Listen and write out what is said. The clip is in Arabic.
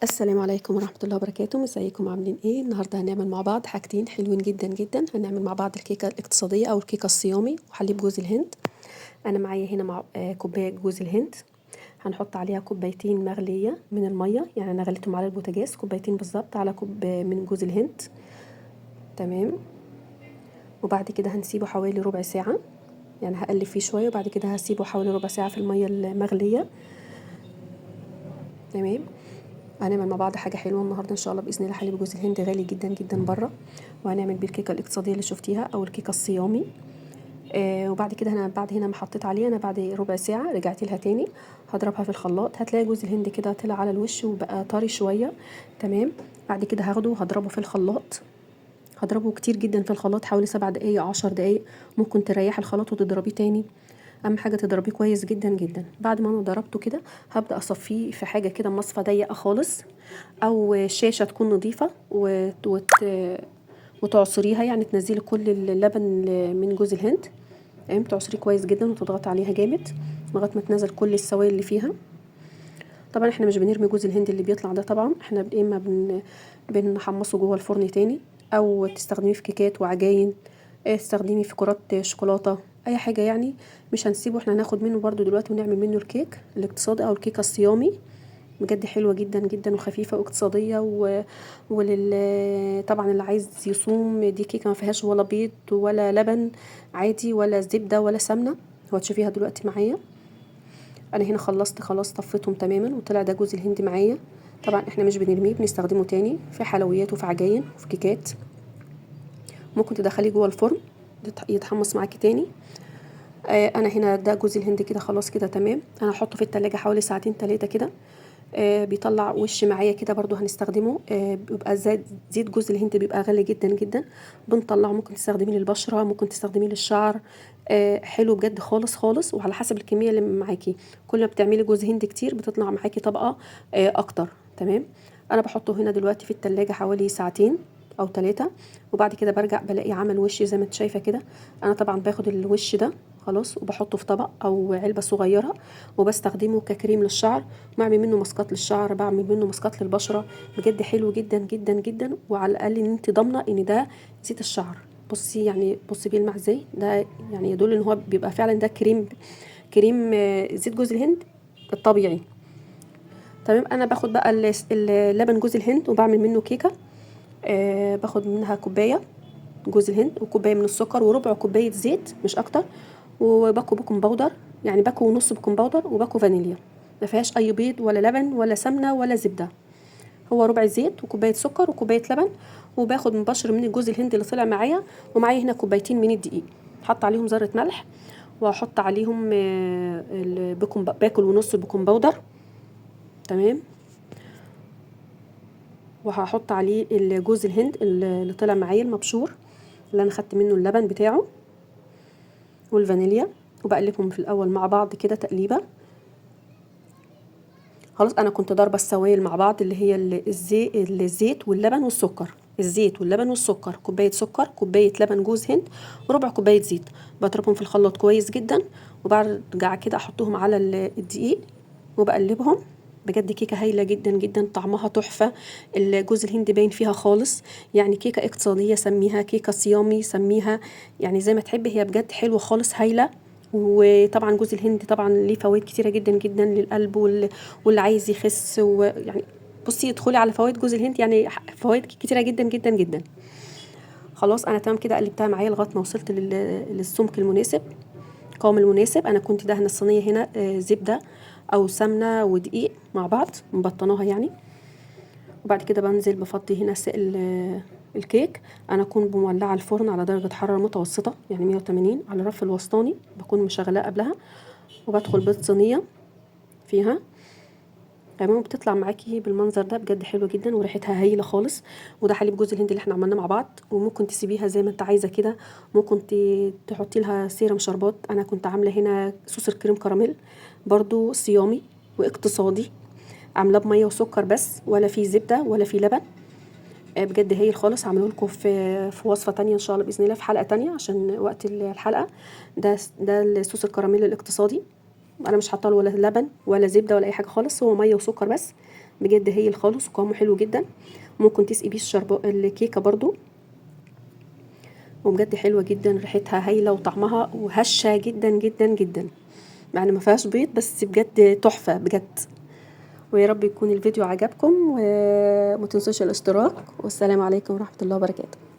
السلام عليكم ورحمة الله وبركاته. ازيكم عاملين ايه؟ النهارده هنعمل مع بعض حاجتين حلوين جدا جدا. هنعمل مع بعض الكيكة الاقتصادية او الكيكة الصيامي وحليب جوز الهند. انا معايا هنا مع كوباية جوز الهند. هنحط عليها كوبايتين مغلية من المية، يعني انا غليتهم على البوتاجاز كوبايتين بالظبط على كوب من جوز الهند. تمام. وبعد كده هنسيبه حوالي ربع ساعة، يعني هقلب فيه شوية وبعد كده هسيبه حوالي ربع ساعة في المية المغلية. تمام. هنعمل مع بعض حاجه حلوه النهارده ان شاء الله باذن الله. حليب جوز الهند غالي جدا جدا بره، وهنعمل بيه الكيكه الاقتصاديه اللي شفتيها او الكيكه الصيامي. وبعد كده انا بعد هنا ما حطيت عليه، انا بعد ربع ساعه رجعت لها تاني هضربها في الخلاط. هتلاقي جوز الهند كده طلع على الوش وبقى طري شويه. تمام. بعد كده هاخده وهضربه في الخلاط، هضربه كتير جدا في الخلاط حوالي 7 دقايق 10 دقايق. ممكن تريحي الخلاط وتضربيه تاني، اهم حاجه تضربيه كويس جدا جدا. بعد ما انا ضربته كده هبدا اصفيه في حاجه كده مصفى ضيقه خالص، او شاشه تكون نظيفه وتعصريها، يعني تنزلي كل اللبن من جوز الهند. تمام. تعصريه كويس جدا وتضغطي عليها جامد لغايه ما تنزل كل السوائل اللي فيها. طبعا احنا مش بنرمي جوز الهند اللي بيطلع ده، طبعا احنا اما بنحمصه جوه الفرن تاني، او تستخدميه في كيكات وعجاين، تستخدميه في كرات شوكولاته، اي حاجه يعني. مش هنسيبه، احنا هناخد منه برضو دلوقتي ونعمل منه الكيك الاقتصادي او الكيكه الصيامي. بجد حلوه جدا جدا وخفيفه واقتصاديه طبعا اللي عايز يصوم، دي كيكه ما فيهاش ولا بيض ولا لبن عادي ولا زبده ولا سمنه. هو تشوفيها دلوقتي معايا. انا هنا خلصت خلاص، طفيتهم تماما وطلع ده جوز الهند معايا. طبعا احنا مش بنرميه، بنستخدمه تاني في حلويات وفي عجاين وفي كيكات. ممكن تدخليه جوه الفرن يتحمص معاكي تاني. انا هنا ده جوز الهند كده خلاص كده تمام. انا هحطه في التلاجة حوالي ساعتين 3 كده. بيطلع وش معايا كده برضو هنستخدمه. بيبقى زيت جوز الهند بيبقى غالي جدا جدا. بنطلعه، ممكن تستخدميه للبشرة، ممكن تستخدميه للشعر. حلو بجد خالص خالص، وعلى حسب الكمية اللي معاكي. كل ما بتعملي جوز هند كتير بتطلع معاكي طبقة اكتر. تمام. انا بحطه هنا دلوقتي في التلاجة حوالي ساعتين او 3، وبعد كده برجع بلاقي عمل وش زي ما انت شايفه كده. انا طبعا باخد الوش ده خلاص وبحطه في طبق او علبه صغيره، وبستخدمه ككريم للشعر، بعمل منه ماسكات للشعر، بعمل منه ماسكات للبشره. بجد حلو جدا جدا جدا، وعلى الاقل ان انت ضامنه ان ده زيت الشعر. بصي يعني بصي بيلمع ازاي ده، يعني يدل ان هو بيبقى فعلا ده كريم زيت جوز الهند الطبيعي. تمام. انا باخد بقى اللبن جوز الهند وبعمل منه كيكه. باخد منها كوبايه جوز الهند وكوبايه من السكر وربع كوبايه زيت مش اكتر، وباكو بيكنج باودر، يعني باكو نص بيكنج باودر وباكو فانيليا. ما فيهاش اي بيض ولا لبن ولا سمنه ولا زبده، هو ربع زيت وكوبايه سكر وكوبايه لبن. وباخد مبشر من الجوز الهند اللي طلع معايا، ومعايا هنا كوبايتين من الدقيق، حط عليهم ذره ملح، واحط عليهم باكل ونص بيكنج باودر. تمام. وهحط عليه الجوز الهند اللي طلع معايا المبشور، اللي انا خدت منه اللبن بتاعه والفانيليا، وبقلبهم في الاول مع بعض كده تقليبه. خلاص انا كنت ضاربه السوائل مع بعض اللي هي الزيت واللبن والسكر، الزيت واللبن والسكر، كوبايه سكر كوبايه لبن جوز هند وربع كوبايه زيت. بضربهم في الخلاط كويس جدا، وبرجع كده احطهم على الدقيق وبقلبهم. بجد كيكه هايله جدا جدا، طعمها تحفه. الجوز الهند باين فيها خالص، يعني كيكه اقتصاديه سميها، كيكه صيامي سميها، يعني زي ما تحبي. هي بجد حلوه خالص هايله. وطبعا جوز الهند طبعا ليه فوائد كتيره جدا جدا للقلب واللي عايز يخس، ويعني بصي ادخلي على فوائد جوز الهند، يعني فوائد كتيره جدا جدا جدا. خلاص انا تمام كده قلبتها معايا لغايه ما وصلت للسمك المناسب، القوام المناسب. انا كنت دهنه الصينيه هنا زبده او سمنه ودقيق مع بعض مبطناها يعني. وبعد كده بنزل بفضي هنا سائل الكيك. انا اكون مولعه الفرن على درجه حراره متوسطه، يعني 180 على الرف الوسطاني، بكون مشغلاه قبلها. وبدخل بالصينيه فيها. تمام. بتطلع معاكي بالمنظر ده، بجد حلوه جدا وريحتها هايله خالص. وده حليب جوز الهند اللي احنا عملناه مع بعض. وممكن تسيبيها زي ما انت عايزه كده، ممكن تحطي لها سيرم شربات. انا كنت عامله هنا صوص الكريم كراميل برضو صيامي واقتصادي، عاملاه بميه وسكر بس، ولا فيه زبده ولا فيه لبن. بجد هايل خالص. هعمله لكم في وصفه تانية ان شاء الله باذن الله، في حلقه تانية عشان وقت الحلقه. ده الصوص الكراميل الاقتصادي. انا مش حاطه له ولا لبن ولا زبده ولا اي حاجه خالص، هو ميه وسكر بس. بجد هايل خالص وقوامه حلو جدا. ممكن تسقي بيه الكيكه برضو، وبجد حلوه جدا، ريحتها هايله وطعمها وهشه جدا جدا جدا، يعني ما فيهاش بيض بس بجد تحفه بجد. ويا رب يكون الفيديو عجبكم، وما تنسوش الاشتراك، والسلام عليكم ورحمه الله وبركاته.